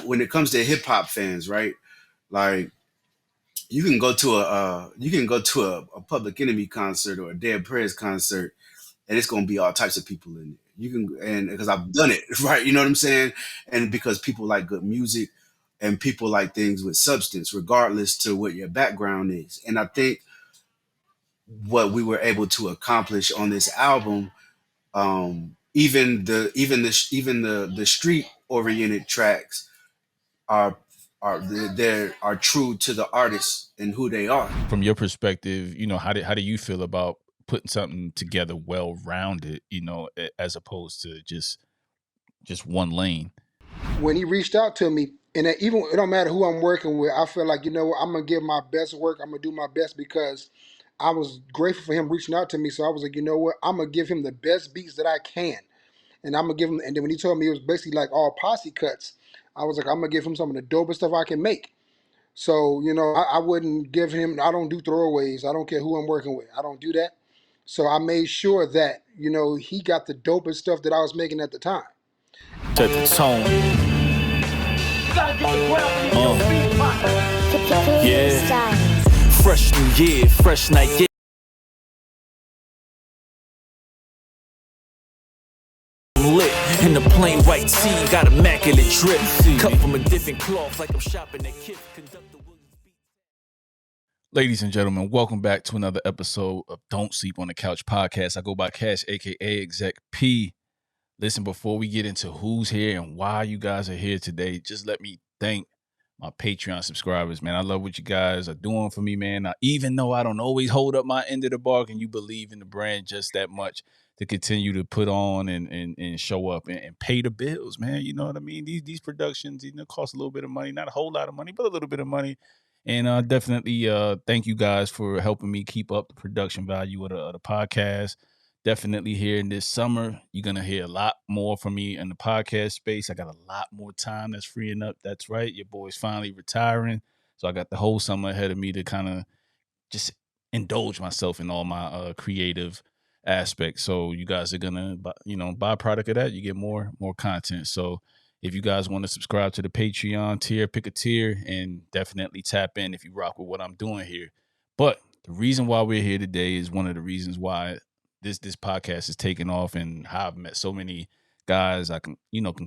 when it comes to hip hop fans, right? Like you can go to a Public Enemy concert or a Dead Prez concert, and it's gonna be all types of people in there. You can, and because I've done it, right? You know what I'm saying? And because people like good music, and people like things with substance, regardless to what your background is. And I think what we were able to accomplish on this album, even the street oriented tracks are are true to the artists and who they are. From your perspective, how do you feel about putting something together well rounded, as opposed to just one lane? When he reached out to me, and even it don't matter who I'm working with, I feel like, I'm gonna give my best work. I'm gonna do my best because I was grateful for him reaching out to me. So I was like, you know what, I'm gonna give him the best beats that I can, and I'm gonna give him. And then when he told me it was basically like all posse cuts, I was like, I'm gonna give him some of the dopest stuff I can make. So I wouldn't give him. I don't do throwaways. I don't care who I'm working with. I don't do that. So I made sure that he got the dopest stuff that I was making at the time. Set the tone. Yeah. Fresh new year, fresh night. Yeah. Lit in the plain white tee, got immaculate drip. Cut from a different cloth, like I'm shopping at Kith. Ladies and gentlemen, welcome back to another episode of Don't Sleep on the Couch podcast. I go by Cash, aka Exec P. Listen, before we get into who's here and why you guys are here today, just let me thank my Patreon subscribers, man. I love what you guys are doing for me, man. Now, even though I don't always hold up my end of the bargain, you believe in the brand just that much to continue to put on and show up and pay the bills, man. You know what I mean? These productions, cost a little bit of money, not a whole lot of money, but a little bit of money. And definitely thank you guys for helping me keep up the production value of the podcast. Definitely here in this summer, you're going to hear a lot more from me in the podcast space. I got a lot more time that's freeing up. That's right. Your boy's finally retiring. So I got the whole summer ahead of me to kind of just indulge myself in all my creative aspects. So you guys are going to, byproduct of that, you get more content. So if you guys want to subscribe to the Patreon tier, pick a tier and definitely tap in if you rock with what I'm doing here. But the reason why we're here today is one of the reasons why this podcast is taking off, and how I've met so many guys I can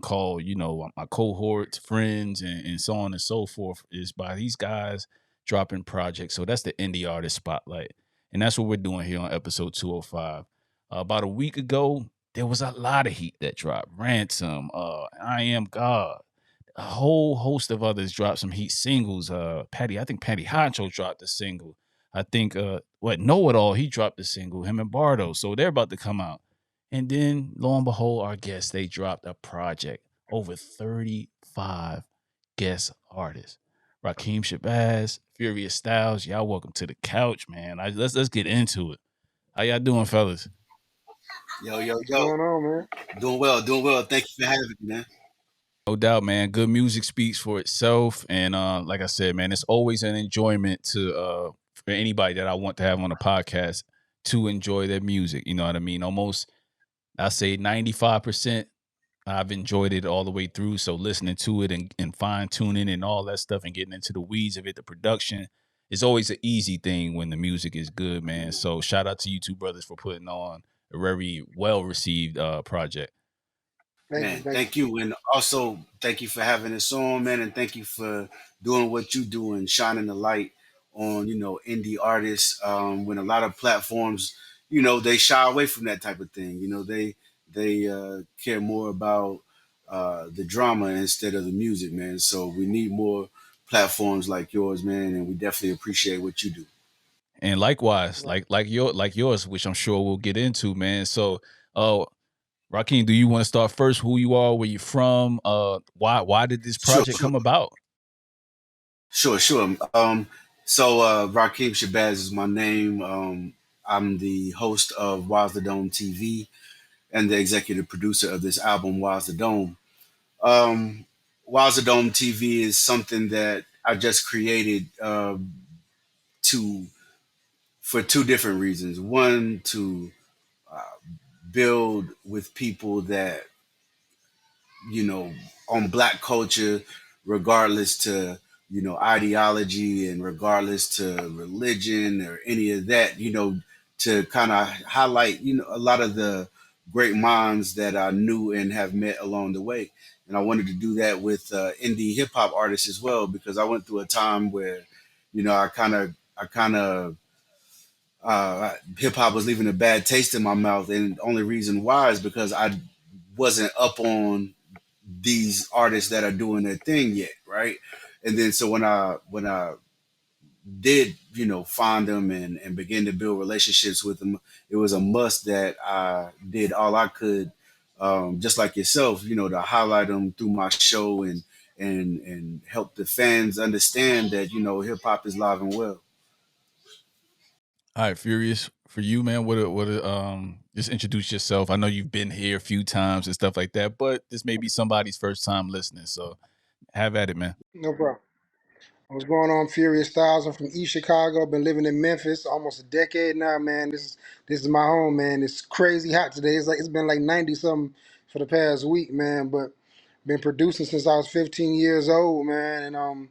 call, my cohorts, friends, and so on and so forth, is by these guys dropping projects. So that's the indie artist spotlight. And that's what we're doing here on episode 205. About a week ago, there was a lot of heat that dropped. Ransom, I Am God, a whole host of others dropped some heat singles. I think Patty Honcho dropped a single. I think Know It All, he dropped a single, him and Bardo. So they're about to come out. And then lo and behold, our guests, they dropped a project. Over 35 guest artists. Rakim Shabazz, Furious Styles, y'all welcome to the couch, man. Let's get into it. How y'all doing, fellas? Yo, What's going on, man? doing well. Thank you for having me, man. No doubt, man. Good music speaks for itself. And like I said, man, it's always an enjoyment to for anybody that I want to have on the podcast to enjoy their music. You know what I mean? Almost, I say 95%. I've enjoyed it all the way through. So listening to it and fine tuning and all that stuff and getting into the weeds of it, the production is always an easy thing when the music is good, man. So shout out to you two brothers for putting on a very well received project. Thank you. And also thank you for having us on, man, and thank you for doing what you do and shining the light on, indie artists. When a lot of platforms, they shy away from that type of thing. They care more about the drama instead of the music, man. So we need more platforms like yours, man, and we definitely appreciate what you do. And likewise, like yours, which I'm sure we'll get into, man. So Rakim, do you want to start first? Who you are, where you from? Why did this project come about? Sure. So Rakim Shabazz is my name. I'm the host of Wild's the Dome TV and the executive producer of this album, Wild's the Dome. Wild's the Dome TV is something that I just created to for two different reasons. One, to build with people that on Black culture, regardless to ideology and regardless to religion or any of that. To kind of highlight a lot of the great minds that I knew and have met along the way. And I wanted to do that with indie hip hop artists as well, because I went through a time where I kind of hip hop was leaving a bad taste in my mouth, and the only reason why is because I wasn't up on these artists that are doing their thing yet, right? And then so when I did find them and begin to build relationships with them, it was a must that I did all I could, just like yourself, to highlight them through my show and help the fans understand that hip hop is live and well. All right, Furious, for you, man, just introduce yourself. I know you've been here a few times and stuff like that, but this may be somebody's first time listening. So have at it, man. No problem. What's going on, Furious Thousand from East Chicago? Been living in Memphis almost a decade now, man. This is my home, man. It's crazy hot today. It's been like 90 something for the past week, man. But been producing since I was 15 years old, man. And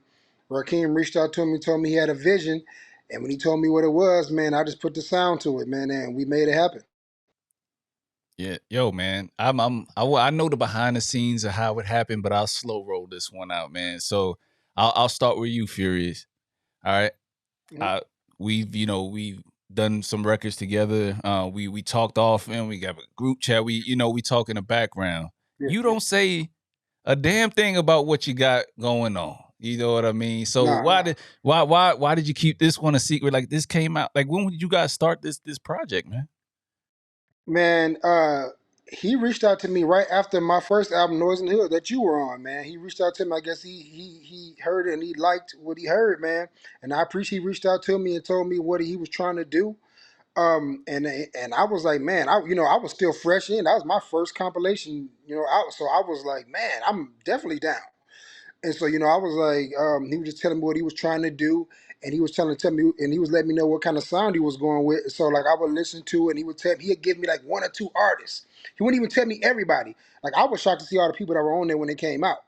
Rakim reached out to me, told me he had a vision, and when he told me what it was, man, I just put the sound to it, man, and we made it happen. Yeah, yo, man, I know the behind the scenes of how it happened, but I'll slow roll this one out, man. So I'll start with you, Furious. All right. Mhm. uh, we've done some records together. We talked off and we got a group chat. We talk in the background. Yeah, You yeah. don't say a damn thing about what you got going on. You know what I mean? So Nah, nah. why did you keep this one a secret? Like this came out. Like when did you guys start this project, man? Man, he reached out to me right after my first album, Noise and Hill, that you were on, man. He reached out to me. I guess he heard it and he liked what he heard, man. And I appreciate he reached out to me and told me what he was trying to do. And I was like, man, I was still fresh in. That was my first compilation, out. So I was like, man, I'm definitely down. And so, I was like, he was just telling me what he was trying to do, and he was trying to tell me, and he was letting me know what kind of sound he was going with. So, like, I would listen to it, and he'd give me like one or two artists. He wouldn't even tell me everybody. Like, I was shocked to see all the people that were on there when they came out.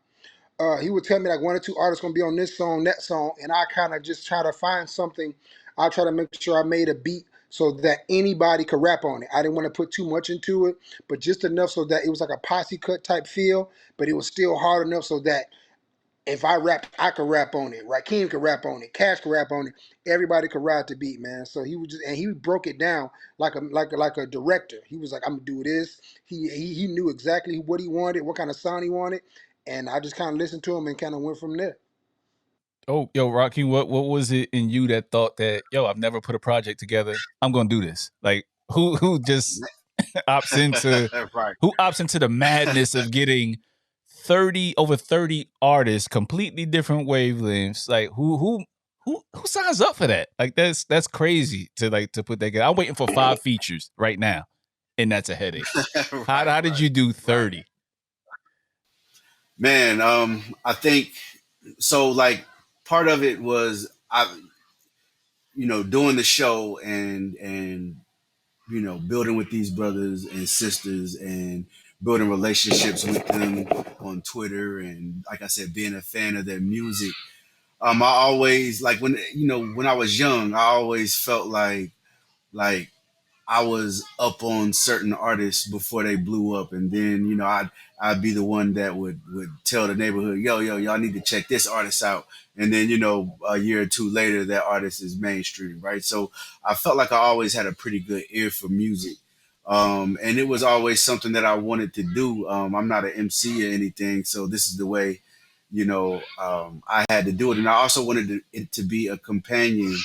He would tell me like one or two artists gonna be on this song, that song, and I kind of just try to find something. I try to make sure I made a beat so that anybody could rap on it. I didn't want to put too much into it, but just enough so that it was like a posse cut type feel, but it was still hard enough so that if I rap, I could rap on it. Rakim could rap on it. Cash could rap on it. Everybody could ride the beat, man. So he broke it down like a director. He was like, I'm gonna do this. He knew exactly what he wanted, what kind of sound he wanted, and I just kind of listened to him and kind of went from there. Oh, yo, Rocky, what was it in you that thought that, yo, I've never put a project together. I'm gonna do this. Like who just opts into Right. who opts into the madness of getting 30 artists, completely different wavelengths. Like who signs up for that? Like that's crazy to put that together. I'm waiting for 5 features right now, and that's a headache. Right, How did you do right. 30? Man, I think so. Like part of it was I, doing the show and building with these brothers and sisters and building relationships with them on Twitter and like I said, being a fan of their music. I always like when I was young, I always felt like I was up on certain artists before they blew up, and then I'd be the one that would tell the neighborhood, yo, y'all need to check this artist out, and then a year or two later, that artist is mainstream, right? So I felt like I always had a pretty good ear for music, and it was always something that I wanted to do. I'm not an MC or anything, so this is the way I had to do it, and I also wanted it to be a companion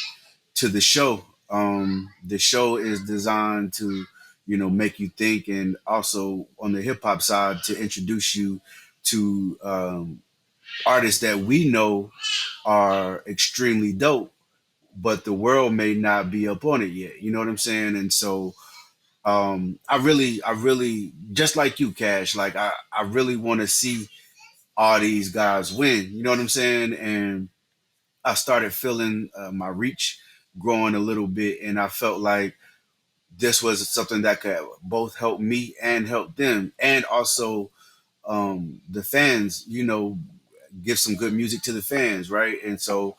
to the show. The show is designed to, make you think, and also on the hip hop side to introduce you to artists that we know are extremely dope, but the world may not be up on it yet. You know what I'm saying? And so I really, just like you, Cash. Like I really want to see all these guys win. You know what I'm saying? And I started feeling my reach growing a little bit, and I felt like this was something that could both help me and help them, and also the fans. give some good music to the fans, right? And so,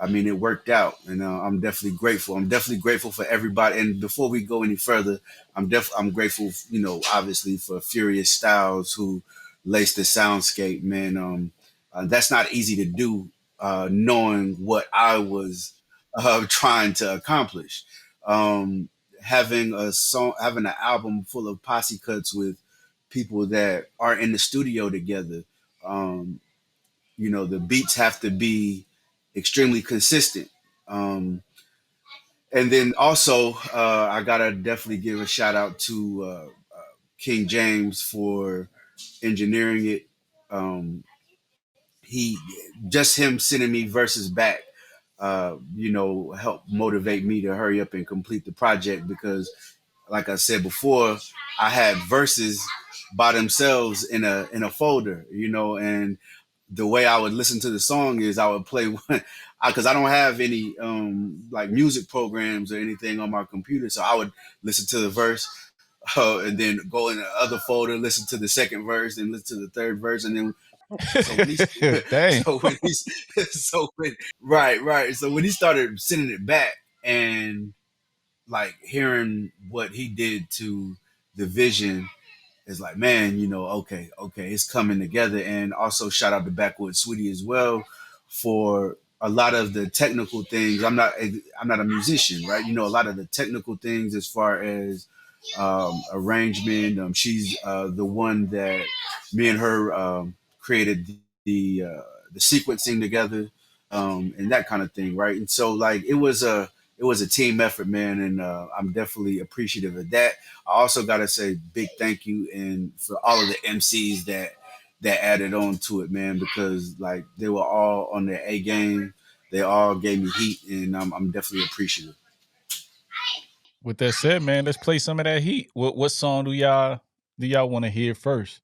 I mean, it worked out, and I'm definitely grateful. I'm definitely grateful for everybody. And before we go any further, I'm grateful, obviously for Furious Styles who laced the soundscape. Man, that's not easy to do, knowing what I was trying to accomplish. Um, Having a song, having an album full of posse cuts with people that are in the studio together. Um, the beats have to be extremely consistent. Um, and then also, I gotta definitely give a shout out to King James for engineering it. He just him sending me verses back, helped motivate me to hurry up and complete the project because, like I said before, I had verses by themselves in a folder, and the way I would listen to the song is I would play one because I don't have any like music programs or anything on my computer, so I would listen to the verse and then go in the other folder, listen to the second verse, and listen to the third verse, and then so when he's Dang. so when he's so when right, so when he started sending it back and like hearing what he did to the vision, it's like, man, okay, it's coming together. And also shout out to Backwoods Sweetie as well for a lot of the technical things. I'm not a musician, right? A lot of the technical things as far as arrangement. She's the one that me and her created the sequencing together, and that kind of thing, right? And so like it was a team effort, man, and I'm definitely appreciative of that. I also got to say big thank you and for all of the MCs that added on to it, man, because like they were all on their A game. They all gave me heat, and I'm definitely appreciative. With that said, man, let's play some of that heat. What song do y'all want to hear first?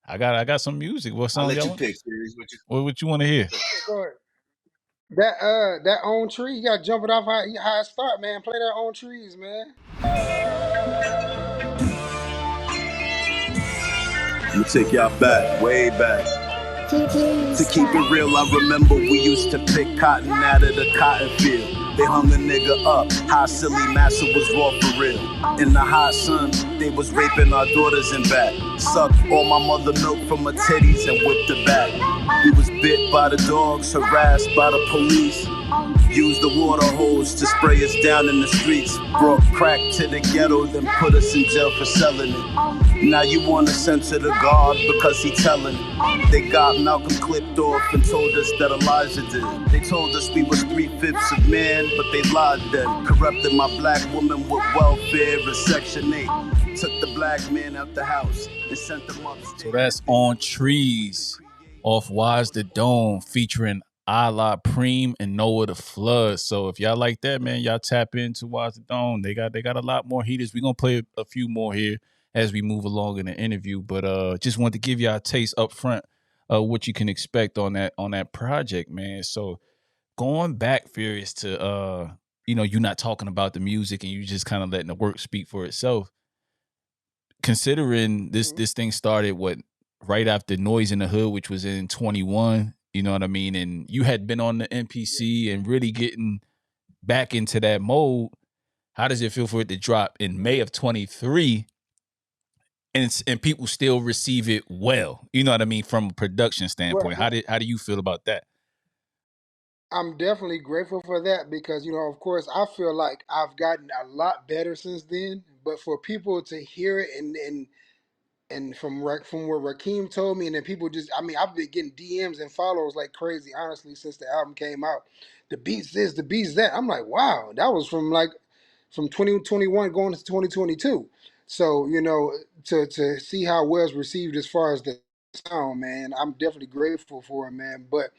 I got some music. What I'll song let y'all you want? pick, series. What you What you want to hear? Yeah, go ahead. That on tree, you gotta jump it off how it start, man. Play that on trees, man. Let me take y'all back, way back. To keep it real, I remember we used to pick cotton out of the cotton field. They hung a nigga up, how silly massa was raw for real. In the hot sun, they was raping our daughters in back. Sucked all my mother milk from her titties and whipped her back. We was bit by the dogs, harassed by the police. Used the water hose to spray us down in the streets. Brought crack to the ghetto, then put us in jail for selling it. Now you wanna censor the guard because he telling. They got Malcolm clipped off and told us that Elijah did. They told us we was 3/5 of man, but they lied then. Corrupted my black woman with welfare and Section 8. Took the black man out the house and sent them upstairs. So that's On Trees off Wise the Dome featuring Allah Preem and Noah the Flood. So if y'all like that, man, y'all tap into Wise the Dome. They got a lot more heaters. We're gonna play a few more here as we move along in the interview. But just wanted to give y'all a taste up front of what you can expect on that project, man. So going back, Furious, to you're not talking about the music and you just kind of letting the work speak for itself. Considering this Mhm. this thing started right after Noise in the Hood, which was in 21, you know what I mean? And you had been on the NPC and really getting back into that mode. How does it feel for it to drop in May of 23 and people still receive it well? You know what I mean? From a production Right, standpoint. How right. did how do you feel about that? I'm definitely grateful for that because of course, I feel like I've gotten a lot better since then. But for people to hear it and from what Rakim told me, and then people just, I mean, I've been getting DMs and follows like crazy, honestly, since the album came out. The beats this, the beats that. I'm like, wow, that was from 2021 going into 2022. So to see how well it's received as far as the sound, man, I'm definitely grateful for it, man. But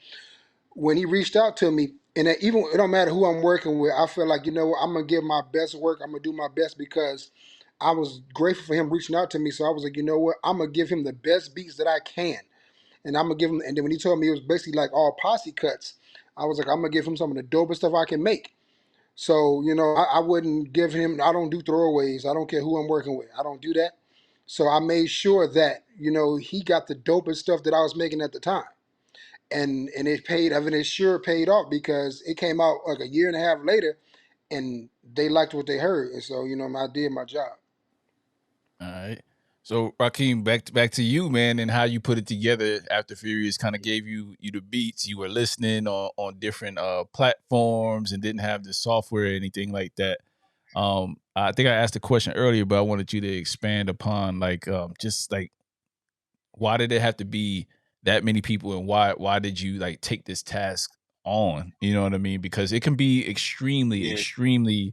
when he reached out to me, and even it don't matter who I'm working with, I feel like I'm gonna give my best work. I'm gonna do my best because I was grateful for him reaching out to me. So I was like, you know what, I'm gonna give him the best beats that I can, and I'm gonna give him. And then when he told me it was basically like all posse cuts, I was like, I'm gonna give him some of the dopest stuff I can make. So I wouldn't give him. I don't do throwaways. I don't care who I'm working with. I don't do that. So I made sure that he got the dopest stuff that I was making at the time, and it paid. I mean, it sure paid off because it came out like a year and a half later, and they liked what they heard, and so I did my job. All right. So Raheem, back to you, man, and how you put it together after Furious kind of gave you the beats. You were listening on different platforms and didn't have the software or anything like that. I think I asked a question earlier, but I wanted you to expand upon like just like why did it have to be that many people, and why did you like take this task on? You know what I mean? Because it can be extremely, Yeah, extremely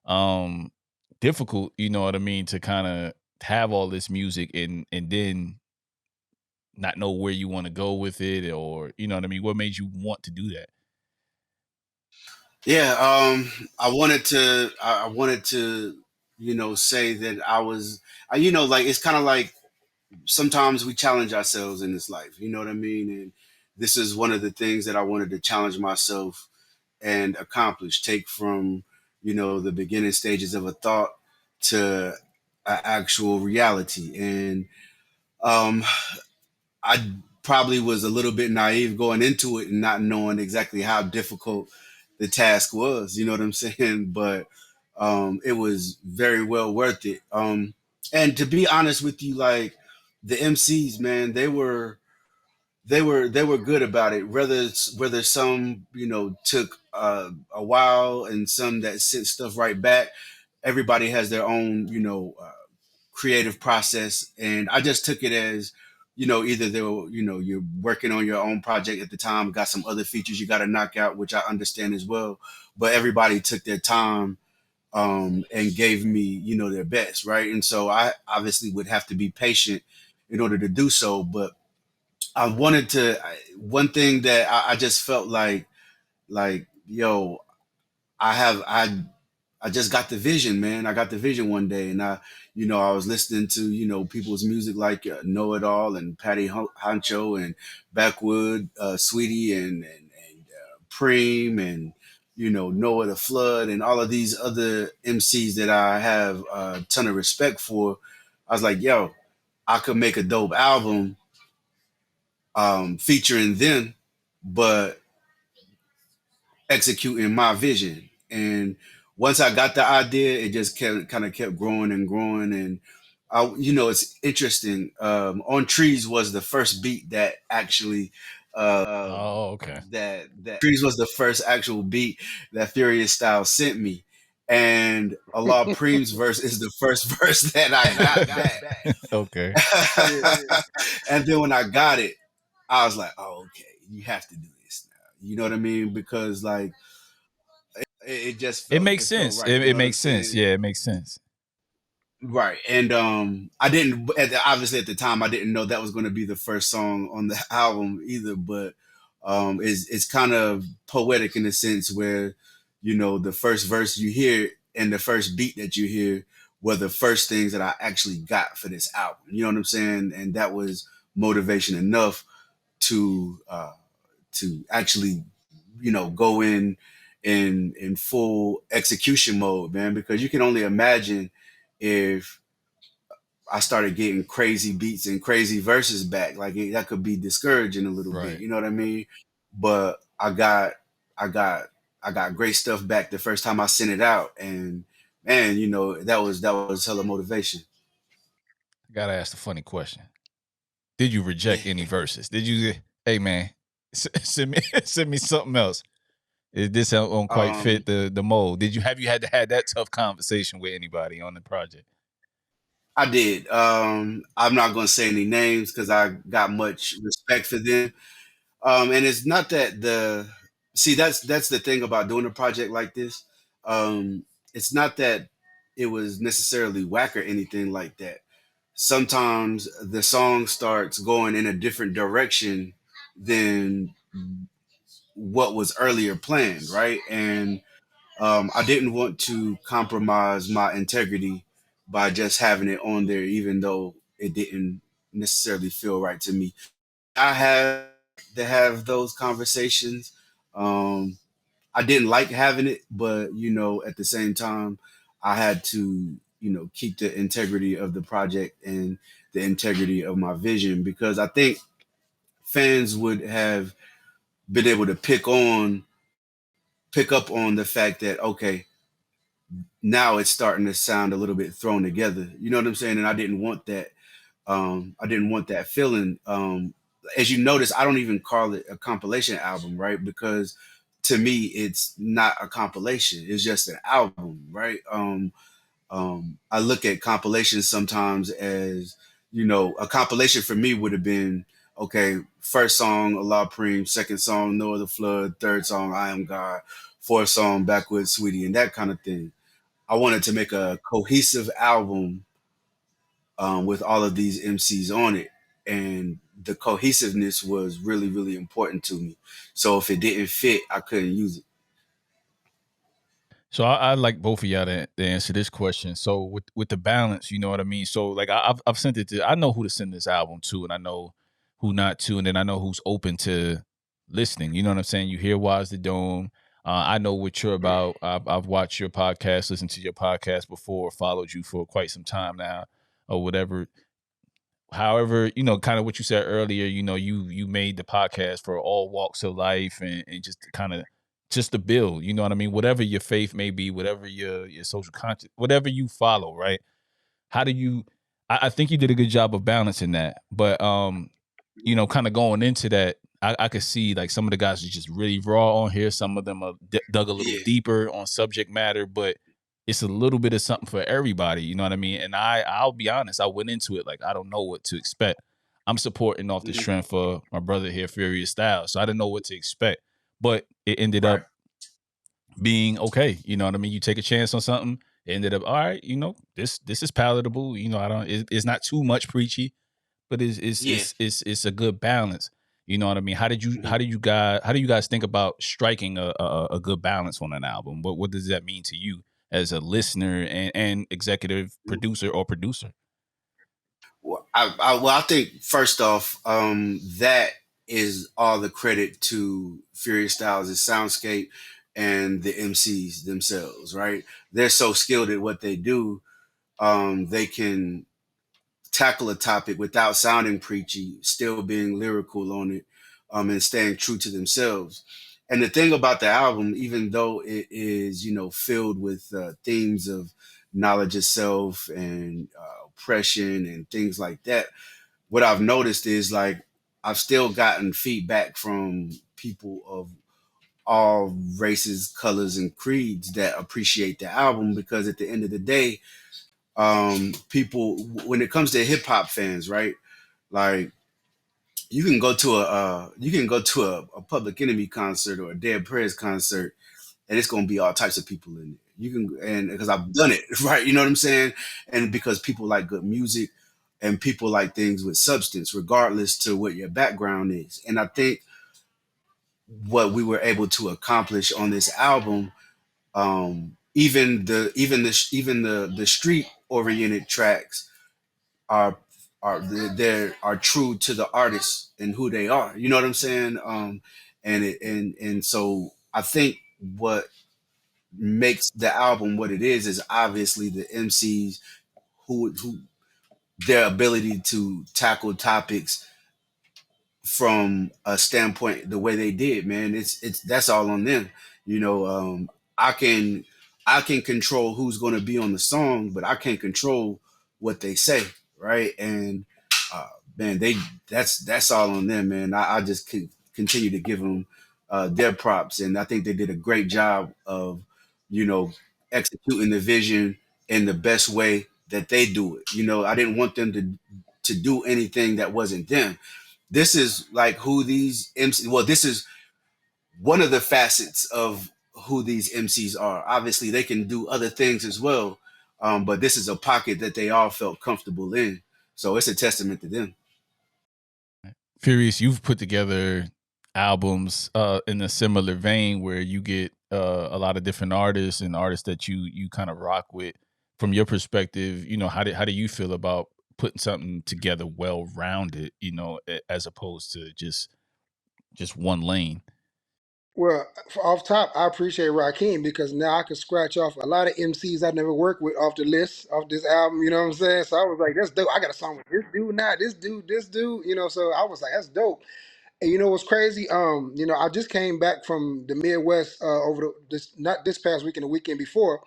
um difficult, you know what I mean, to kind of have all this music and then not know where you want to go with it, or you know what I mean, what made you want to do that? yeah. I wanted to, say that I was, like it's kind of like sometimes we challenge ourselves in this life. You know what I mean? And this is one of the things that I wanted to challenge myself and accomplish. Take from the beginning stages of a thought to an actual reality. And um, I probably was a little bit naive going into it and not knowing exactly how difficult the task was. You know what I'm saying? But it was very well worth it. And to be honest with you, like the MCs, man, they were good about it. Whether some took a while and some that sent stuff right back. Everybody has their own creative process, and I just took it as either they were you're working on your own project at the time, got some other features you got to knock out, which I understand as well. But everybody took their time and gave me their best, right? And so I obviously would have to be patient in order to do so, but I wanted to. One thing that I just felt like yo, I just got the vision, man. I got the vision one day, and I was listening to people's music like Know It All and Patty Honcho and Backwood, Sweetie and Preem and Noah the Flood and all of these other MCs that I have a ton of respect for. I was like, yo, I could make a dope album featuring them, but executing my vision. And once I got the idea, it just kept growing and growing. And it's interesting. On Trees was the first beat that actually Oh, okay. that Trees was the first actual beat that Furious Style sent me. And Allah Preem's verse is the first verse that I got back. Okay. Yeah. And then when I got it, I was like, oh, okay, you have to do this now. You know what I mean? Because like it just It felt makes it felt sense. right. it, You it know what I'm makes sense. saying? Yeah, it makes sense. Right. And I didn't obviously at the time I didn't know that was going to be the first song on the album either. But it's kind of poetic in a sense where the first verse you hear and the first beat that you hear were the first things that I actually got for this album. You know what I'm saying? And that was motivation enough to actually go in full execution mode, man, because you can only imagine if I started getting crazy beats and crazy verses back, like that could be discouraging a little bit, Right. you know what I mean? But I got great stuff back the first time I sent it out, and man, that was hella motivation. I gotta ask the funny question. Did you reject any verses? Did you say, hey man, send me send me something else? This don't quite um fit the mold? Did you have you had to have that tough conversation with anybody on the project? I did. I'm not gonna say any names because I got much respect for them. And it's not that the see that's the thing about doing a project like this. It's not that it was necessarily whack or anything like that. Sometimes the song starts going in a different direction than what was earlier planned, right? And I didn't want to compromise my integrity by just having it on there, even though it didn't necessarily feel right to me. I had to have those conversations. I didn't like having it, but at the same time, I had to. keep the integrity of the project and the integrity of my vision, because I think fans would have been able to pick up on the fact that, okay, now it's starting to sound a little bit thrown together. You know what I'm saying? And I didn't want that. I didn't want that feeling. As you notice, I don't even call it a compilation album, right? Because to me, it's not a compilation. It's just an album, right? I look at compilations sometimes as, a compilation for me would have been, okay, first song, Allah Preem, second song, No Other Flood, third song, I Am God, fourth song, Backwoods Sweetie, and that kind of thing. I wanted to make a cohesive album with all of these MCs on it. And the cohesiveness was really, really important to me. So if it didn't fit, I couldn't use it. So I like both of y'all to answer this question. So with the balance, you know what I mean. So like I've sent it to. I know who to send this album to, and I know who not to, and then I know who's open to listening. You know what I'm saying. You hear Wise the Dome. I know what you're about. I've watched your podcast, listened to your podcast before, followed you for quite some time now, or whatever. However, kind of what you said earlier, you made the podcast for all walks of life, and just kind of just to build, you know what I mean? Whatever your faith may be, whatever your social conscience, whatever you follow, right? How do you I think you did a good job of balancing that. But kind of going into that, I could see like some of the guys are just really raw on here. Some of them are dug a little Yeah. deeper on subject matter, but it's a little bit of something for everybody. You know what I mean? And I'll be honest, I went into it like I don't know what to expect. I'm supporting off the Hmm. strength of my brother here, Furious Styles. So I didn't know what to expect. But it ended Right. up being okay. You know what I mean? You take a chance on something, it ended up all right, this is palatable. I don't it's not too much preachy, but Yeah. it's a good balance. You know what I mean? Hmm. How do you guys think about striking a good balance on an album? What does that mean to you as a listener and executive producer or producer? Well, I think first off, that is all the credit to Furious Styles' soundscape and the MCs themselves, right? They're so skilled at what they do. They can tackle a topic without sounding preachy, still being lyrical on it, and staying true to themselves. And the thing about the album, even though it is, filled with themes of knowledge of self and oppression and things like that, what I've noticed is like I've still gotten feedback from people of all races, colors, and creeds that appreciate the album, because at the end of the day, people, when it comes to hip hop fans, right? Like you can go to a Public Enemy concert or a Dead Prez concert, and it's gonna be all types of people in there. You can, and because I've done it, right? You know what I'm saying? And because people like good music and people like things with substance, regardless to what your background is. And I think what we were able to accomplish on this album, even the street oriented tracks are are true to the artist and who they are. You know what I'm saying? And so I think what makes the album what it is obviously the MCs who their ability to tackle topics from a standpoint the way they did, man. It's that's all on them. You know, I can I can control who's going to be on the song, but I can't control what they say, right? And uh, man, they that's all on them, man. I just continue to give them their props, and I think they did a great job of, you know, executing the vision in the best way that they do it. You know, I didn't want them to do anything that wasn't them. This is like who these MCs, well, this is one of the facets of who these MCs are. Obviously, they can do other things as well, but this is a pocket that they all felt comfortable in. So it's a testament to them. Furious, you've put together albums in a similar vein where you get a lot of different artists and artists that you kind of rock with. From your perspective, how do you feel about putting something together well rounded, as opposed to just one lane? Well, off top, I appreciate Rakim because now I can scratch off a lot of MCs I never worked with off the list of this album. You know what I'm saying? So I was like, that's dope. I got a song with this dude now, this dude. You know, so I was like, that's dope. And you know what's crazy? I just came back from the Midwest over this not this past weekend, the weekend before,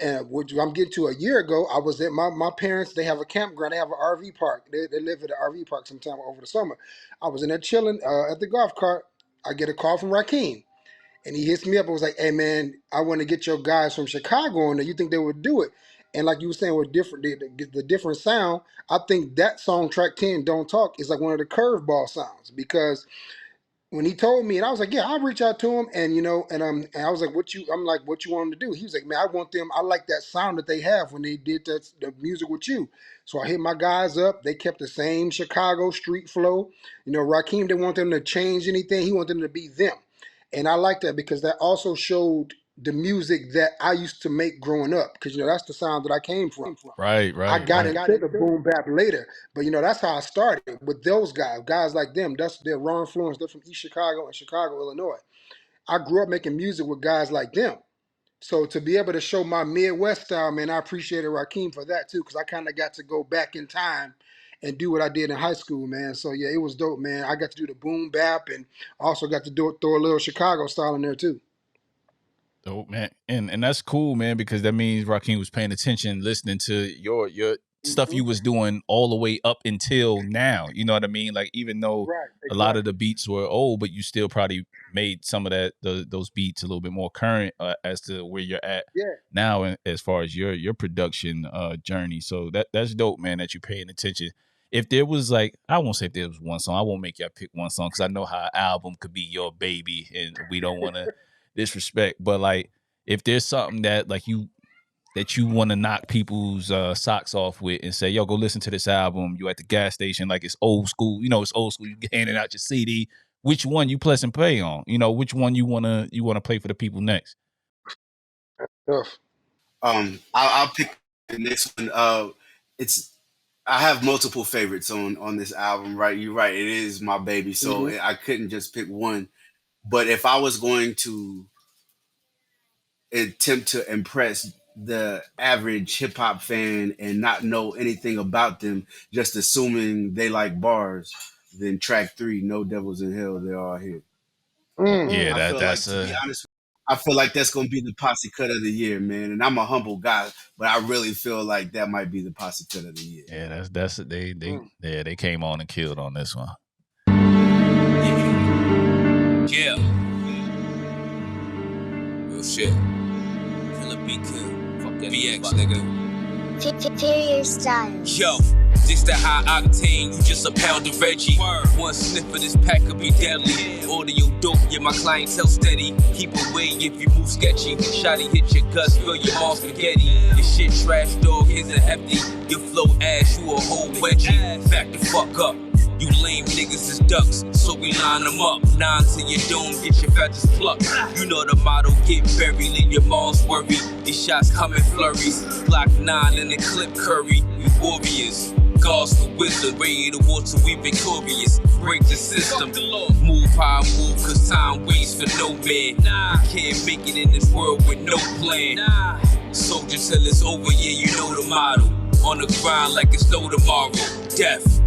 and which I'm getting to a year ago. I was at my parents. They have a campground. They have an RV park. They live at an RV park sometime over the summer. I was in there chilling at the golf cart. I get a call from Rakim. And he hits me up and was like, "Hey man, I want to get your guys from Chicago on there. You think they would do it?" And like you were saying, with different the different sound, I think that song track 10, "Don't Talk," is like one of the curveball sounds because when he told me, and I was like, yeah, I'll reach out to him, and and I was like, I'm like, what you want him to do? He was like, man, I want them. I like that sound that they have when they did the music with you. So I hit my guys up. They kept the same Chicago street flow. Rakim didn't want them to change anything. He wanted them to be them, and I like that because that also showed the music that I used to make growing up. Because that's the sound that I came from. Right, I right, got right. into the boom bap later, but that's how I started with those guys like them. They're raw influence. They're from East Chicago and Chicago, Illinois. I grew up making music with guys like them. So to be able to show my Midwest style, man, I appreciated Rakim for that too, because I kind of got to go back in time and do what I did in high school, man. So yeah, it was dope, man. I got to do the boom bap and also got to throw a little Chicago style in there too. Dope, man. And that's cool, man, because that means Rakim was paying attention, listening to your stuff you was doing all the way up until now. You know what I mean? Like, even though Right, a lot of the exactly. beats were old, but you still probably made some of those beats a little bit more current as to where you're at Yeah. now, as far as your production journey. So that's dope, man, that you're paying attention. If there was, like, I won't say if there was one song, I won't make y'all pick one song because I know how an album could be your baby, and we don't want to disrespect, but like, if there's something that like you want to knock people's socks off with and say, yo, go listen to this album, you at the gas station, like it's old school, it's old school, you handing out your CD, which one you press and play on, which one you wanna play for the people next? Tough. I'll pick the next one. It's I have multiple favorites on this album. Right, you're right. It is my baby, so Mm-hmm. I couldn't just pick one. But if I was going to attempt to impress the average hip hop fan and not know anything about them, just assuming they like bars, then track 3, "No Devils in Hell, They're All Here." Mm. Yeah, I that feel like, that's to be honest, I feel like that's gonna be the posse cut of the year, man. And I'm a humble guy, but I really feel like that might be the posse cut of the year. yeah, that's they Mm. yeah, they came on and killed on this one. Yeah. Real shit. Killer B Kill. Fuck that B.I.G, nigga. Superior style. Yo, this the high octane, you just a pound of Reggie. One sniff of this pack could be deadly. Audio dope, yeah, my clientele steady. Keep away if you move sketchy. Shotty hit your guts, fill your mouth spaghetti. Your shit trash, dog, here's a hefty. Your flow ass, you a whole wedgie. Back the fuck up. You lame niggas is ducks, so we line them up. 9 to your dome, get your feathers plucked. You know the motto, get buried, leave your balls worried. These shots come in flurries. Glock 9 in the clip curry. We warriors. Gods for wisdom, ready to war till we victorious. Break the system. Move how I move, cause time waits for no man. You can't make it in this world with no plan. Soldier till it's over, yeah, you know the motto. On the grind like it's no tomorrow. Death.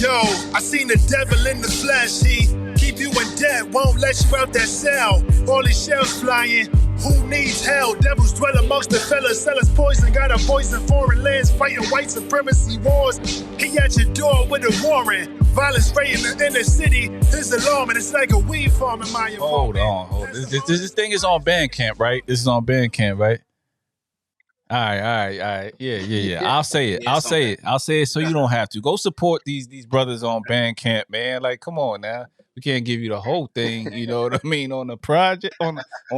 Yo, I seen the devil in the flesh. He keep you in debt, won't let you out that cell. All these shells flying. Who needs hell? Devils dwell amongst the fellas. Sellers poison, got a voice in foreign lands, fighting white supremacy wars. He at your door with a warrant. Violence reigning in the inner city. His alarm, and it's like a weed farm in my apartment. Hold on. This thing is on Bandcamp, right? This is on Bandcamp, right? All right. Yeah. I'll say it. Yeah, it's on that. I'll say it so you don't have to. Go support these brothers on Bandcamp, man. Like, come on now. We can't give you the whole thing, you know what I mean, on the project, on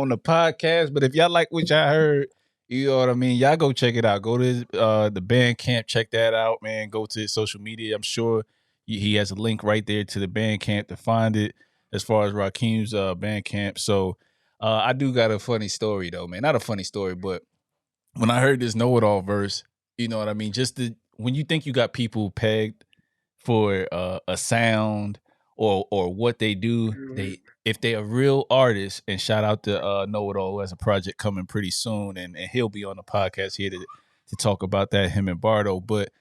the podcast. But if y'all like what y'all heard, you know what I mean, y'all go check it out. Go to the Bandcamp, check that out, man. Go to his social media. I'm sure he has a link right there to the Bandcamp to find it as far as Rakim's Bandcamp. So I do got a funny story though, man. Not a funny story, but when I heard this know it all verse, you know what I mean? When you think you got people pegged for a sound or what they do, Mhm. they if they're a real artist, and shout out to Know It All, who has a project coming pretty soon, and he'll be on the podcast here to talk about that, him and Bardo. But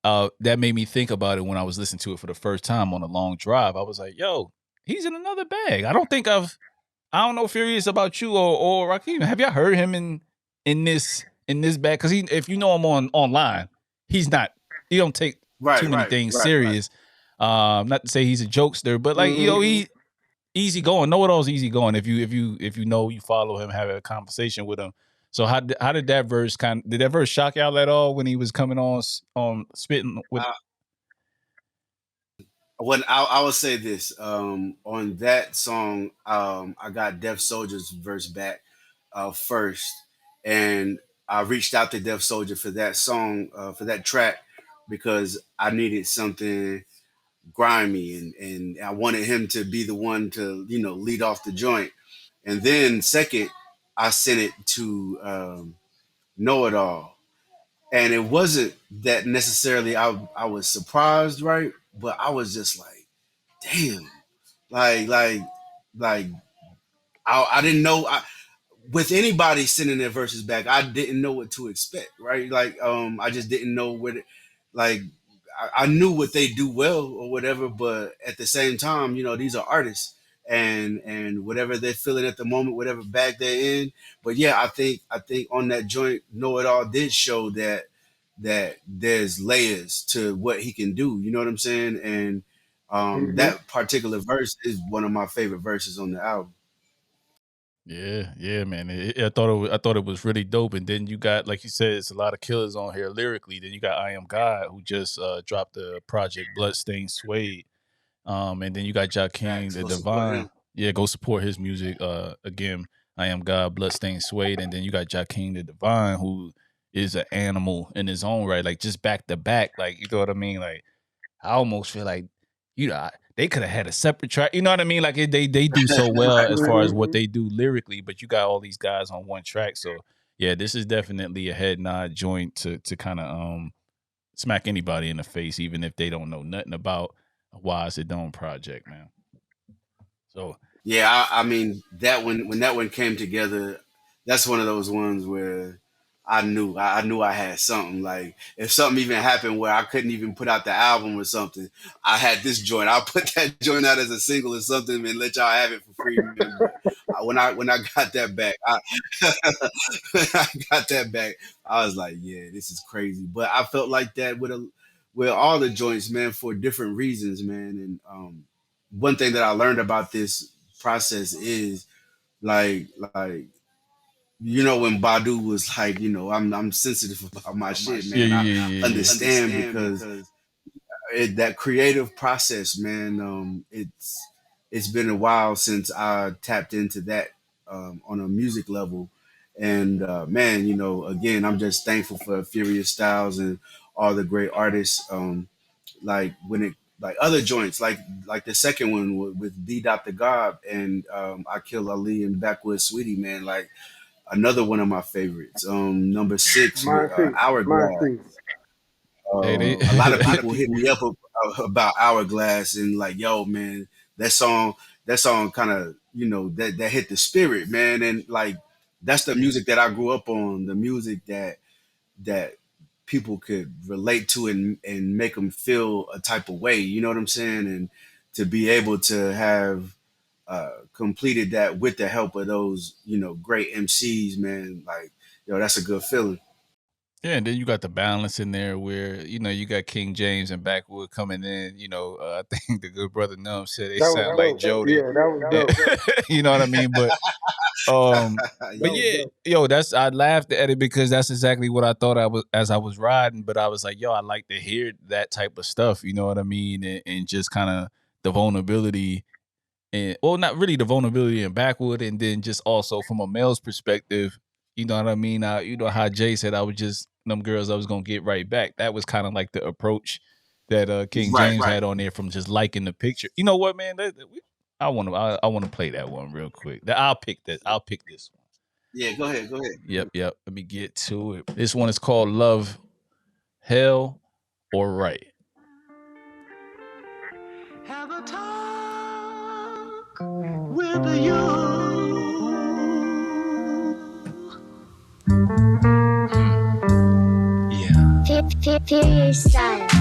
that made me think about it when I was listening to it for the first time on a long drive. I was like, yo, he's in another bag. I don't know, Furious, about you or Raheem. Have y'all heard him in this bag? Because if you know him online, he's not. He don't take too Right, many right, things serious. Not to say he's a jokester, but like Mhm. he easy going. Know It All's easy going. If you know, you follow him, have a conversation with him. So how did that verse did that verse shock y'all at all when he was coming on spitting with? uh, when I will say this, on that song, I got Def Soldier's verse back first, and I reached out to Def Soldier for that song, for that track, because I needed something grimy, and I wanted him to be the one to lead off the joint. And then second, I sent it to Know It All, and it wasn't that necessarily I was surprised, right? But I was just like, damn, like like like I didn't know. With anybody sending their verses back, I didn't know what to expect, right? Like, I just didn't know what, like, I knew what they do well or whatever, but at the same time, these are artists, and whatever they're feeling at the moment, whatever bag they're in. But yeah, I think on that joint, Know It All did show that there's layers to what he can do. You know what I'm saying? And Mhm. that particular verse is one of my favorite verses on the album. Yeah, yeah, man. I thought it was really dope. And then you got, like you said, it's a lot of killers on here lyrically. Then you got I Am God, who just dropped the project Bloodstained Suede. And then you got Jakeem Facts. the Go support Divine. him. Yeah, go support his music. Again, I Am God, Bloodstained Suede. And then you got Jakeem the Divine, who is an animal in his own right, like just back to back. Like, you know what I mean? Like, I almost feel like, they could have had a separate track. You know what I mean? Like, they do so well Right. as far as what Mhm. they do lyrically, but you got all these guys on one track. So yeah, this is definitely a head nod joint to kind of smack anybody in the face, even if they don't know nothing about a Wise It Don't project, man. So Yeah, I mean that when that one came together, that's one of those ones where I knew I had something. Like if something even happened where I couldn't even put out the album or something, I had this joint. I'll put that joint out as a single or something and let y'all have it for free, man. But when I got that back, when I got that back, I was like, yeah, this is crazy. But I felt like that with all the joints, man, for different reasons, man. And one thing that I learned about this process is like like when Badu was like, I'm sensitive about my shit, yeah, man. I yeah, yeah, yeah, yeah. understand because that creative process, man. It's been a while since I tapped into that on a music level, and man, again, I'm just thankful for Furious Styles and all the great artists. Like when it like other joints, like the second one with D. Dot the God and I Kill Ali and Backwoods Sweetie, man. Like another one of my favorites. Number six with Mine too. Mine Hourglass. too. Hey, they A lot of people hit me up about Hourglass and like, yo, man, that song, kind of, that hit the spirit, man. And like, that's the music that I grew up on, the music that people could relate to and make them feel a type of way. You know what I'm saying? And to be able to have completed that with the help of those, great MCs, man, like, yo, that's a good feeling. Yeah, and then you got the balance in there where you got King James and Backwood coming in. I think the good brother Num said they That was sound like dope. Jody. Yeah, that was Yeah, dope. you know what I mean. Um, That but was yeah, dope. yo, I laughed at it because that's exactly what I thought I was as I was riding. But I was like, yo, I like to hear that type of stuff. You know what I mean, and just kind of the vulnerability and well, not really the vulnerability in Backwood, and then just also from a male's perspective, you know what I mean. You know how Jay said I was just them girls I was gonna get right back. That was kind of like the approach that King Right. James had on there from just liking the picture. You know what, man? I want to play that one real quick. I'll pick this. I'll pick this one. Yeah, go ahead. Go ahead. Yep, yep. Let me get to it. This one is called Love, Hell, or Right. Have a talk with you. Furious Styles.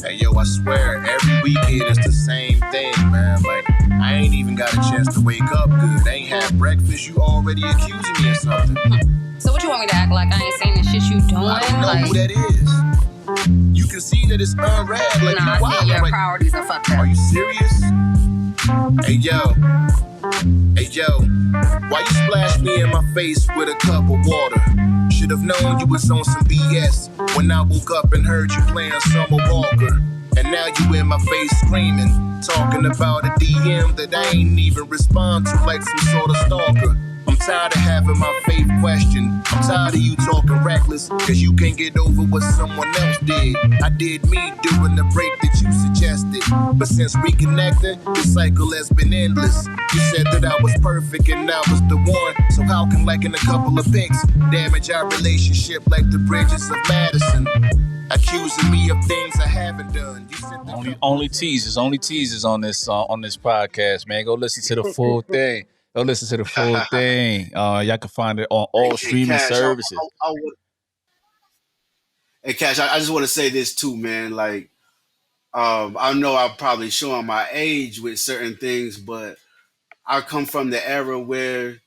Hey yo, I swear, every weekend it's the same thing, man. Like, I ain't even got a chance to wake up good. I ain't had breakfast, you already accusing me of something. So what you want me to act like I ain't seen the shit you doing? I don't know like, who that is. You can see that it's unread. Like, nah, you I see wild. your Like, priorities are fucked up. are you serious? Hey yo, why you splash me in my face with a cup of water? Should've known you was on some BS when I woke up and heard you playing Summer Walker. And now you in my face screaming, talking about a DM that I ain't even respond to like some sort of stalker. I'm tired of having my faith questioned. I'm tired of you talking reckless, cause you can't get over what someone else did. I did me during the break that you suggested. But since reconnecting, the cycle has been endless. You said that I was perfect and I was the one. So how can liking a couple of pics damage our relationship like the bridges of Madison? Accusing me of things I haven't done. You said Only teasers on this podcast, man. Go listen to the full thing. Go listen to the full thing. Y'all can find it on all Hey, streaming Cash, services. hey, Cash, I just want to say this too, man. Like, I know I'm probably showing my age with certain things, but I come from the era where,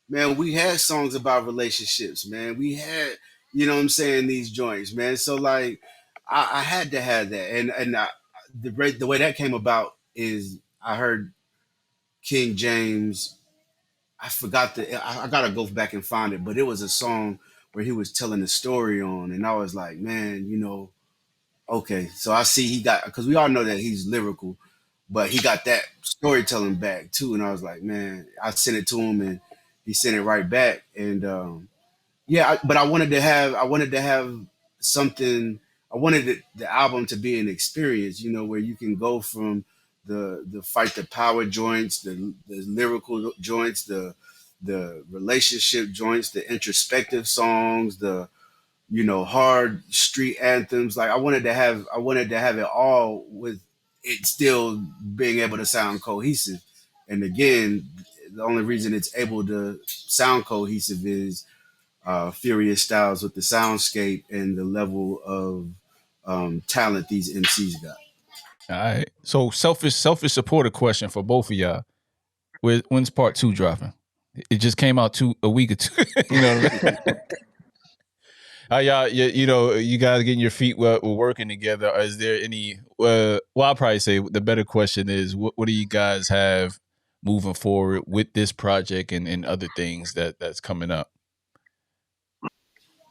man, we had songs about relationships, man. We had, you know what I'm saying, these joints, man. So like, I had to have that, and the way that came about is I heard King James. I forgot I gotta go back and find it, but it was a song where he was telling the story on, and I was like, man, you know, okay. So I see he got, because we all know that he's lyrical, but he got that storytelling back too. And I was like, man, I sent it to him, and he sent it right back. And yeah, but I wanted to have something. I wanted the album to be an experience, you know, where you can go from the fight the power joints, the lyrical joints, the relationship joints, the introspective songs, the, you know, hard street anthems. Like I wanted to have it all with it still being able to sound cohesive. And again, the only reason it's able to sound cohesive is Furious Styles with the soundscape and the level of talent these MCs got. All right. So selfish supporter question for both of y'all. When's part 2 dropping? It just came out a week or two. You know what I mean? How y'all, you know, you guys getting your feet wet, we're working together. Is there any? Well, I'll probably say the better question is, what do you guys have moving forward with this project and other things that's coming up?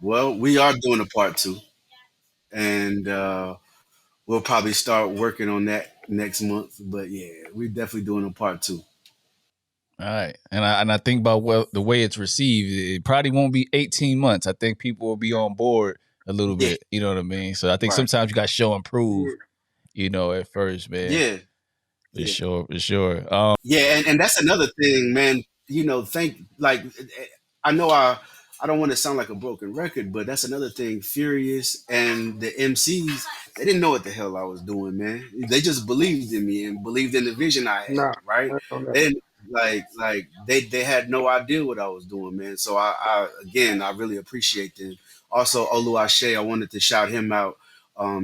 Well, we are doing a part two, and we'll probably start working on that next month. But yeah, we're definitely doing a part two. All right, and I think about the way it's received, it probably won't be 18 months. I think people will be on board a little Yeah, bit. You know what I mean? So I think right. sometimes you got to show and prove. You know, at first, man. Yeah, For yeah. sure, for sure. Yeah, and that's another thing, man. You know, I know I don't want to sound like a broken record, but that's another thing. Furious and the MCs, they didn't know what the hell I was doing, man. They just believed in me and believed in the vision I had, Nah, right? I don't know. They didn't, they had no idea what I was doing, man. So I again, I really appreciate them. Also, Oluwase, I wanted to shout him out.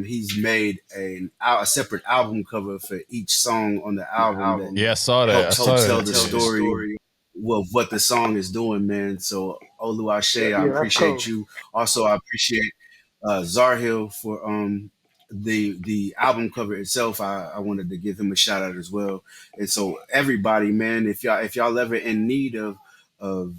He's made a separate album cover for each song on the album that Yeah, I saw that. I helps saw tell that. the Yeah. story of what the song is doing, man. So Oluwase, I Yeah, that's appreciate cool. you. Also, I appreciate Zarhil for the album cover itself. I wanted to give him a shout out as well. And so everybody, man, if y'all ever in need of of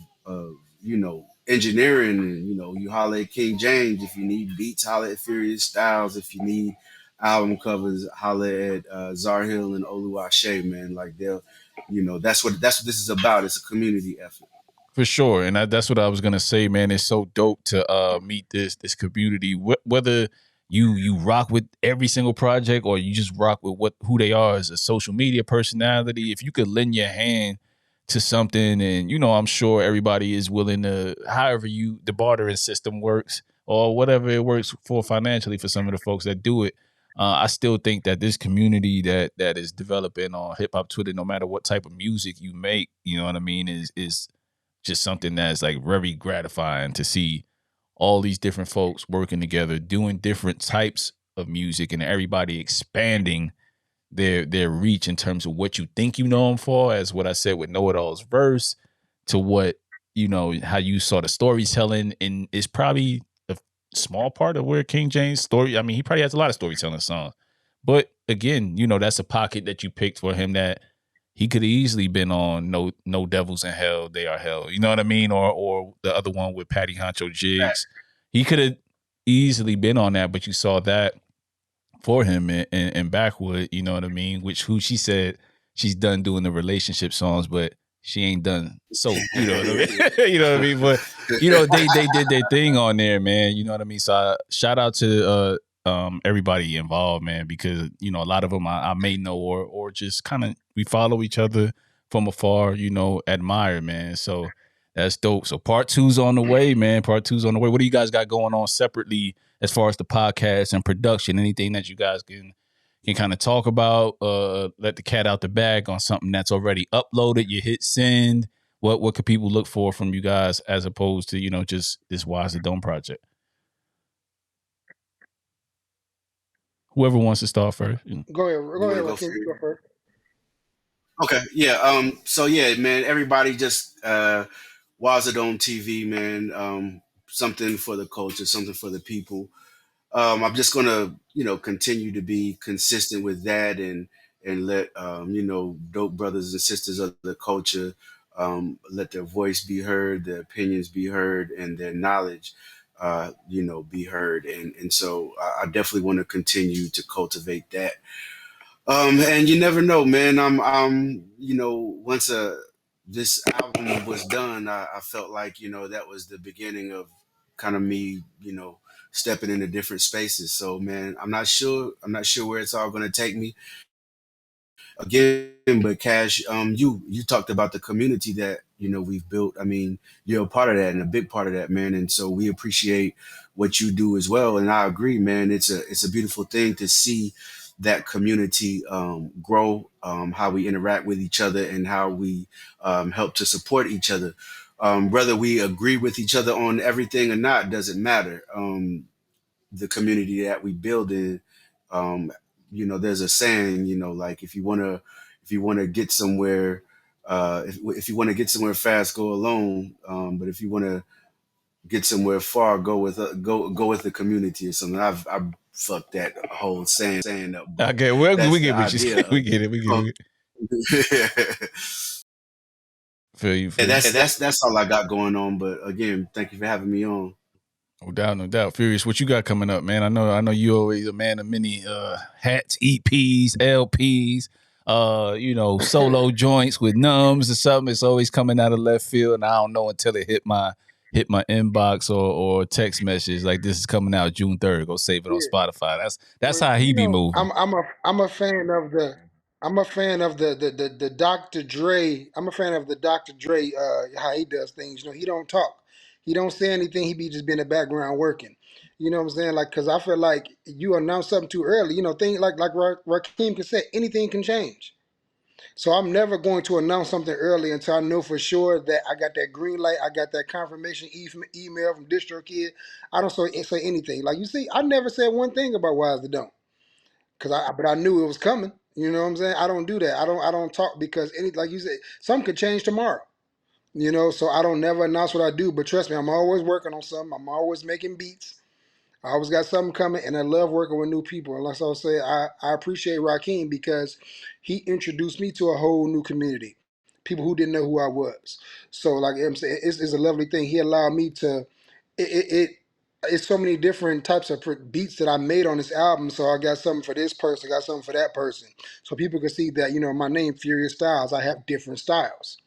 you know engineering, and you know, you holler at King James. If you need beats, holler at Furious Styles. If you need album covers, holler at Zarhil and Oluwase, man. Like they'll, you know, that's what this is about. It's a community effort. For sure, and that's what I was gonna say, man. It's so dope to meet this community. Whether you rock with every single project or you just rock with who they are as a social media personality. If you could lend your hand to something, and you know, I'm sure everybody is willing to, however the bartering system works or whatever it works for financially for some of the folks that do it. I still think that this community that is developing on hip hop Twitter, no matter what type of music you make, you know what I mean, is just something that's like very gratifying to see all these different folks working together, doing different types of music, and everybody expanding their reach in terms of what you think you know them for, as what I said with Know It All's verse, to what how you saw the storytelling, and it's probably a small part of where King James story. I mean, he probably has a lot of storytelling songs, but again, that's a pocket that you picked for him that he could have easily been on. No Devils in Hell, They Are Hell. You know what I mean? Or the other one with Patty Honcho Jigs. He could have easily been on that, but you saw that for him in Backwood, you know what I mean? Who she said she's done doing the relationship songs, but she ain't done soap. You know what I mean? You know what I mean? But they did their thing on there, man. You know what I mean? So shout out to everybody involved, man, because a lot of them I may know or just kind of we follow each other from afar, admire, man. So that's dope. So part two's on the way, man. Part two's on the way. What do you guys got going on separately as far as the podcast and production? Anything that you guys can kind of talk about? Let the cat out the bag on something that's already uploaded. You hit send. What could people look for from you guys as opposed to just this Wise the Dome project? Whoever wants to start first. Go ahead, You want to go Rakim, first? you go first. Okay, yeah. So yeah, man, everybody just Wazadome TV, man. Something for the culture, something for the people. I'm just gonna, continue to be consistent with that and let dope brothers and sisters of the culture let their voice be heard, their opinions be heard, and their knowledge, be heard. And so I definitely want to continue to cultivate that. And you never know, man. Once this album was done, I felt like that was the beginning of kind of me, stepping into different spaces. So, man, I'm not sure. I'm not sure where it's all going to take me again. But Cash, you talked about the community that we've built. I mean, you're a part of that and a big part of that, man. And so we appreciate what you do as well. And I agree, man. It's a beautiful thing to see that community grow, how we interact with each other and how we help to support each other. Whether we agree with each other on everything or not doesn't matter. The community that we build in, um, there's a saying, like if you want to get somewhere, if you want to get somewhere fast, go alone. But if you want to get somewhere far, go with the community or something. I've fucked that whole saying up, but Okay, well, we that's the get what you idea say. of We get it. We get it. it. Feel you. Yeah, Feel you. that's all I got going on. But again, thank you for having me on. No doubt, no doubt. Furious, what you got coming up, man? I know you always a man of many hats, EPs, LPs, solo joints with numbs or something. It's always coming out of left field, and I don't know until it hit my inbox or text message like this is coming out June 3rd. Go save it on Yeah. Spotify. That's Well, how he be moving. I'm a fan of the Dr. Dre. I'm a fan of the Dr. Dre, how he does things. He don't talk. He don't say anything. He be just be in the background working. You know what I'm saying? Like, cause I feel like you announce something too early. Things like Rakim can say, anything can change. So I'm never going to announce something early until I know for sure that I got that green light, I got that confirmation email from DistroKid. I don't say anything. Like you see, I never said one thing about Wise the Don't, but I knew it was coming. You know what I'm saying? I don't do that. I don't talk because like you said, something could change tomorrow. So I don't never announce what I do. But trust me, I'm always working on something. I'm always making beats. I always got something coming, and I love working with new people. And like I say, I appreciate Rakim because he introduced me to a whole new community, people who didn't know who I was. So, like I'm saying, it's a lovely thing. He allowed me to. It it's so many different types of beats that I made on this album. So I got something for this person, I got something for that person, so people can see that my name Furious Styles. I have different styles.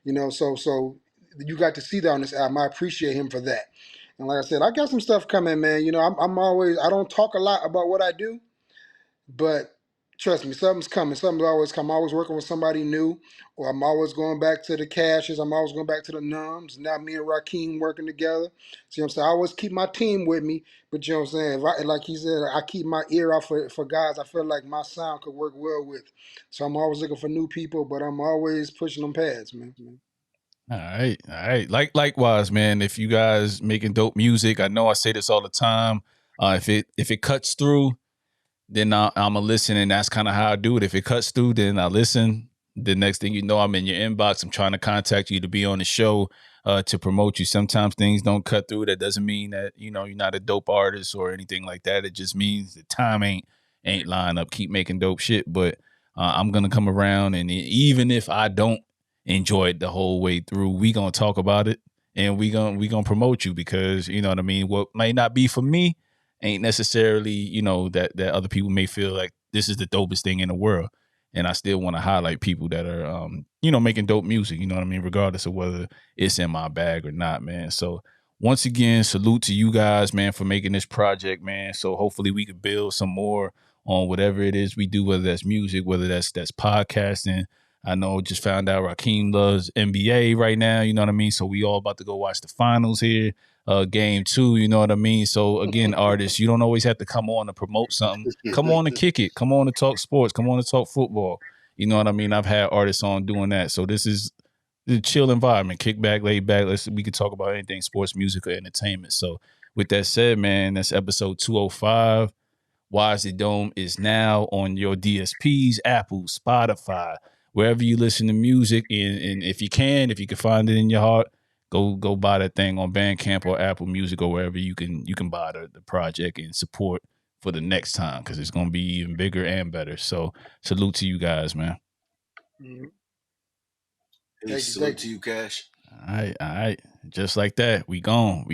So you got to see that on this album. I appreciate him for that. And like I said, I got some stuff coming, man. I'm always, I don't talk a lot about what I do, but Trust me, something's coming. Something's always coming. I'm always working with somebody new, or I'm always going back to the Cashes. I'm always going back to the Numbs. Now me and Raheem working together. See what I'm saying? I always keep my team with me, but you know what I'm saying? If like he said, I keep my ear out for guys I feel like my sound could work well with. So I'm always looking for new people, but I'm always pushing them pads, man. All right, all right. Likewise, man. If you guys making dope music, I know I say this all the time. If it cuts through, then I'm a listen, and that's kind of how I do it. If it cuts through, then I listen. The next thing you know, I'm in your inbox. I'm trying to contact you to be on the show, to promote you. Sometimes things don't cut through. That doesn't mean that you're not a dope artist or anything like that. It just means the time ain't lined up. Keep making dope shit, but I'm gonna come around, and even if I don't enjoy it the whole way through, we gonna talk about it, and we gonna promote you, because you know what I mean. What may not be for me ain't necessarily, that other people may feel like this is the dopest thing in the world. And I still want to highlight people that are, making dope music, you know what I mean? Regardless of whether it's in my bag or not, man. So once again, salute to you guys, man, for making this project, man. So hopefully we could build some more on whatever it is we do, whether that's music, whether that's podcasting. I know, just found out Raheem loves NBA right now, you know what I mean? So we all about to go watch the finals here, game 2, you know what I mean? So again, artists, you don't always have to come on to promote something. Come on and kick it. Come on to talk sports. Come on to talk football. You know what I mean? I've had artists on doing that. So this is the chill environment. Kick back, lay back. We can talk about anything, sports, music, or entertainment. So with that said, man, that's episode 205. Wise the Dome is now on your DSPs, Apple, Spotify, wherever you listen to music. And if you can find it in your heart, go buy that thing on Bandcamp or Apple Music or wherever you can buy the project and support for the next time, because it's gonna be even bigger and better. So salute to you guys, man. Mm-hmm. Hey, Thank you, salute thank to you. you, Cash. All right. Just like that. We gone.